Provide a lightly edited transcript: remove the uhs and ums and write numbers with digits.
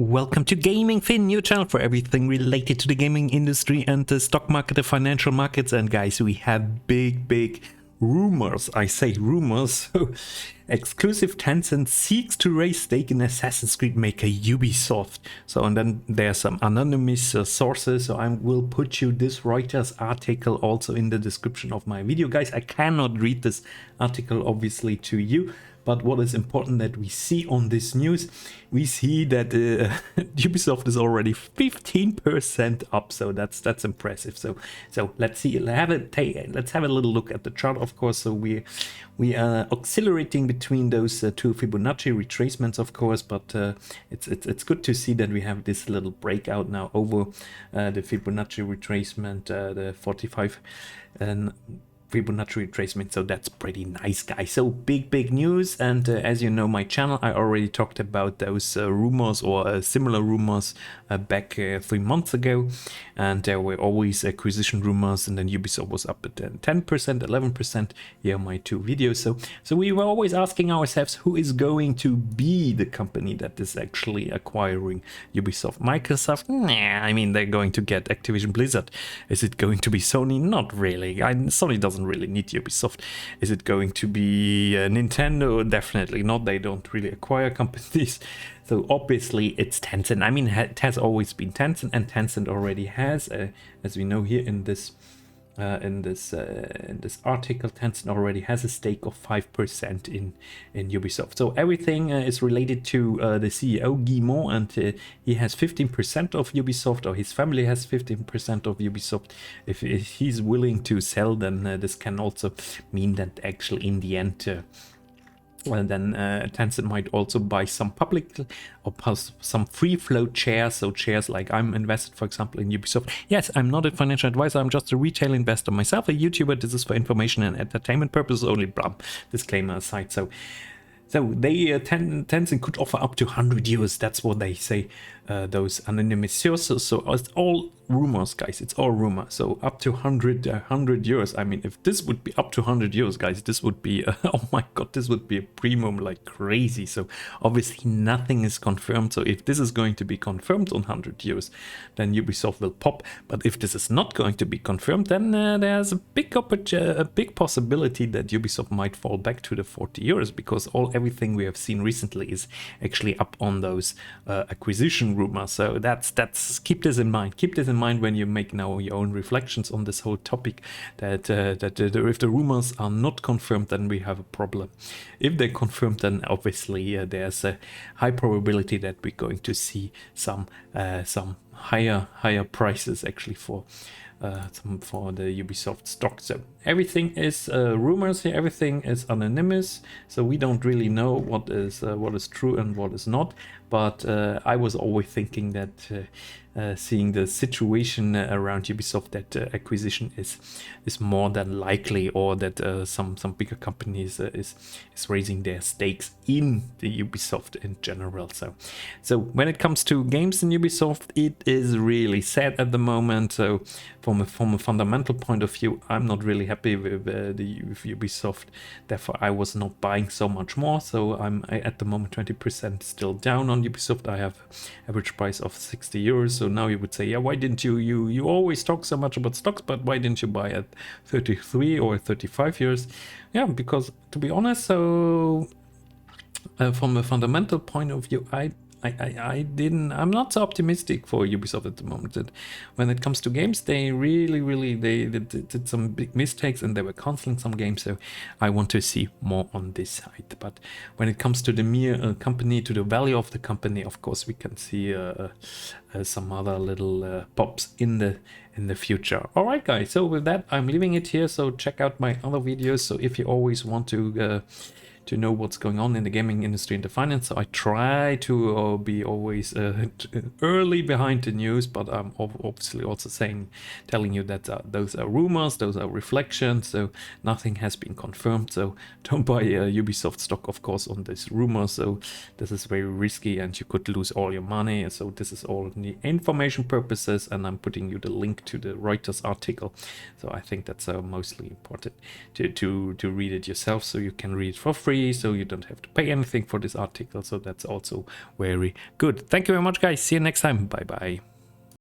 Welcome to Gaming Fin, your channel for everything related to the gaming industry and the stock market, the financial markets. And guys, we have big rumors. I say rumors. So, exclusive Tencent seeks to raise stake in Assassin's Creed maker Ubisoft. So, and then there's some anonymous sources. So I will put you this Reuters article also in the description of my video. Guys, I cannot read this article obviously to you. But what is important that we see on this news, we see that Ubisoft is already 15% up, so that's impressive. So let's see. Let's have a little look at the chart, of course. So we are oscillating between those two Fibonacci retracements, of course. But it's good to see that we have this little breakout now over the Fibonacci retracement, the 45 and Fibonacci retracement, so that's pretty nice, guys. So big news, and as you know, my channel, I already talked about those rumors or similar rumors back 3 months ago, and there were always acquisition rumors, and then Ubisoft was up at 10%, 11%. Here are my two videos. So we were always asking ourselves, who is going to be the company that is actually acquiring Ubisoft? Microsoft? Nah, I mean, they're going to get Activision Blizzard. Is it going to be Sony? Not really. Sony doesn't really need Ubisoft. Is it going to be Nintendo? Definitely not. They don't really acquire companies. So obviously it's Tencent. I mean, it has always been Tencent, and Tencent already has, as we know here in this article, Tencent already has a stake of 5% in Ubisoft. So everything is related to the CEO Guillemot, and he has 15% of Ubisoft, or his family has 15% of Ubisoft. If he's willing to sell, then this can also mean that actually in the end then Tencent might also buy some public or some free float shares, so shares like I'm invested, for example, in Ubisoft. Yes, I'm not a financial advisor, I'm just a retail investor myself, a YouTuber. This is for information and entertainment purposes only, blah, disclaimer aside. So they Tencent could offer up to 100 euros. That's what they say, those anonymous sources. So it's all rumors, guys. It's all rumor. So up to 100 euros. I mean, if this would be up to 100 euros, guys, this would be oh my god, this would be a premium like crazy. So obviously nothing is confirmed. So if this is going to be confirmed on 100 euros, then Ubisoft will pop. But if this is not going to be confirmed, then there's a big possibility that Ubisoft might fall back to the 40 euros, because everything we have seen recently is actually up on those acquisition rumors. So that's keep this in mind. Keep this in mind when you make now your own reflections on this whole topic. That if the rumors are not confirmed, then we have a problem. If they're confirmed, then obviously there's a high probability that we're going to see some higher prices actually for the Ubisoft stock. So everything is rumors here, everything is anonymous, so we don't really know what is true and what is not. But I was always thinking that seeing the situation around Ubisoft, that acquisition is more than likely, or that some bigger companies is raising their stakes in the Ubisoft in general. So when it comes to games in Ubisoft, it is really sad at the moment. So from a fundamental point of view, I'm not really happy with Ubisoft. Therefore, I was not buying so much more. So I'm at the moment 20% still down on Ubisoft. I have average price of 60 euros. So now you would say, yeah, why didn't you always talk so much about stocks, but why didn't you buy at 33 or 35 euros? Yeah, because to be honest, so from a fundamental point of view, I'm not so optimistic for Ubisoft at the moment. That when it comes to games, they really they did some big mistakes, and they were canceling some games. So I want to see more on this side. But when it comes to the mere company, to the value of the company, of course we can see some other little pops in the future. All right, guys. So with that, I'm leaving it here. So check out my other videos. So if you always want to know what's going on in the gaming industry and the finance. So I try to be always early behind the news, but I'm obviously also telling you that those are rumors, those are reflections, so nothing has been confirmed. So don't buy Ubisoft stock, of course, on this rumor. So this is very risky, and you could lose all your money. So this is all the information purposes, and I'm putting you the link to the Reuters article. So I think that's mostly important to read it yourself, so you can read it for free. free, so you don't have to pay anything for this article. So that's also very good. Thank you very much, guys. See you next time. Bye bye.